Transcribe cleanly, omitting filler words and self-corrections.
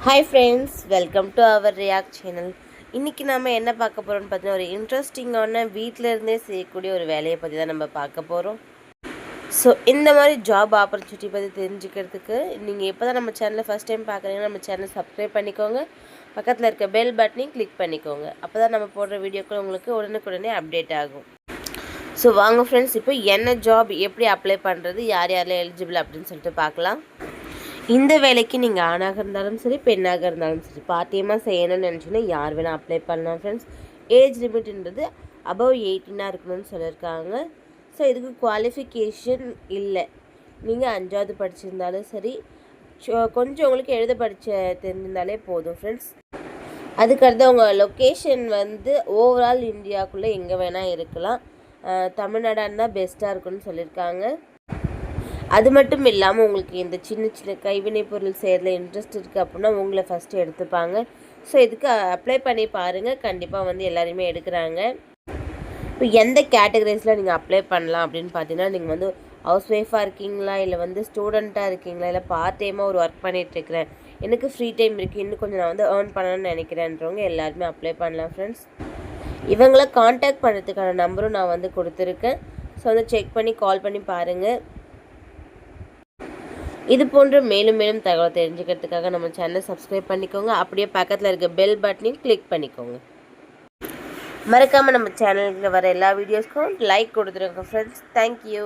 Hi friends, welcome to our react channel. இன்றைக்கி நம்ம என்ன பார்க்க போகிறோம்னு பார்த்தீங்கன்னா, ஒரு இன்ட்ரெஸ்டிங்கான வீட்டில் இருந்தே செய்யக்கூடிய ஒரு வேலையை பற்றி தான் நம்ம பார்க்க போகிறோம். ஸோ இந்த மாதிரி ஜாப் ஆப்பர்ச்சுனிட்டி பற்றி தெரிஞ்சுக்கிறதுக்கு நீங்கள் இப்போ தான் நம்ம சேனலை ஃபஸ்ட் டைம் பார்க்குறீங்கன்னா நம்ம சேனலை சப்ஸ்கிரைப் பண்ணிக்கோங்க. பக்கத்தில் இருக்க பெல் பட்டனையும் கிளிக் பண்ணிக்கோங்க. அப்போ தான் நம்ம போடுற வீடியோக்கள் உங்களுக்கு உடனுக்குடனே அப்டேட் ஆகும். ஸோ வாங்க ஃப்ரெண்ட்ஸ், இப்போ என்ன ஜாப் எப்படி அப்ளை பண்ணுறது, யார் யாரெல்லாம் எலிஜிபிள் அப்படின்னு சொல்லிட்டு பார்க்கலாம். இந்த வேலைக்கு நீங்கள் ஆணாக இருந்தாலும் சரி, பெண்ணாக இருந்தாலும் சரி, பார்ட் டைமாக செய்யணும்னு நினச்சிங்கன்னா யார் வேணால் அப்ளை பண்ணலாம் ஃப்ரெண்ட்ஸ். ஏஜ் லிமிட்ன்றது அபவ் 18 இருக்கணும்னு சொல்லியிருக்காங்க. ஸோ இதுக்கு குவாலிஃபிகேஷன் இல்லை. நீங்கள் 5வது படிச்சிருந்தாலும் சரி, கொஞ்சம் உங்களுக்கு எழுத தெரிஞ்சிருந்தாலே போதும் ஃப்ரெண்ட்ஸ். அதுக்கடுத்து உங்கள் லொக்கேஷன் ஓவரால் இந்தியாவுக்குள்ளே எங்கே வேணால் இருக்கலாம். தமிழ்நாடாக இருந்தால் பெஸ்ட்டாக இருக்குன்னு சொல்லியிருக்காங்க. அது மட்டும் இல்லாமல் உங்களுக்கு இந்த சின்ன சின்ன கைவினை பொருள் செய்கிறதுல இன்ட்ரெஸ்ட் இருக்குது அப்படின்னா உங்களை ஃபஸ்ட்டு எடுத்துப்பாங்க. ஸோ இதுக்கு அப்ளை பண்ணி பாருங்கள், கண்டிப்பாக எல்லாரையுமே எடுக்கிறாங்க. இப்போ எந்த கேட்டகரிஸில் நீங்கள் அப்ளை பண்ணலாம் அப்படின்னு பார்த்தீங்கன்னா, நீங்கள் ஹவுஸ் ஒய்ஃபாக இருக்கீங்களா, இல்லை ஸ்டூடெண்ட்டாக இருக்கீங்களா, இல்லை பார்ட் டைமாக ஒரு ஒர்க் பண்ணிகிட்ருக்கிறேன், எனக்கு ஃப்ரீ டைம் இருக்குது, இன்னும் கொஞ்சம் நான் ஏர்ன் பண்ணணும்னு நினைக்கிறேன்றவங்க எல்லாருமே அப்ளை பண்ணலாம் ஃப்ரெண்ட்ஸ். இவங்கள காண்டாக்ட் பண்ணுறதுக்கான நம்பரும் நான் கொடுத்துருக்கேன். ஸோ செக் பண்ணி கால் பண்ணி பாருங்கள். இது போன்ற மேலும் தகவல் தெரிஞ்சுக்கிறதுக்காக நம்ம சேனலை சப்ஸ்கிரைப் பண்ணிக்கோங்க. அப்படியே பக்கத்தில் இருக்க பெல் பட்டனையும் கிளிக் பண்ணிக்கோங்க. மறக்காமல் நம்ம சேனலுக்கு வர எல்லா வீடியோஸ்க்கும் லைக் கொடுத்துருங்க ஃப்ரெண்ட்ஸ். தேங்க்யூ.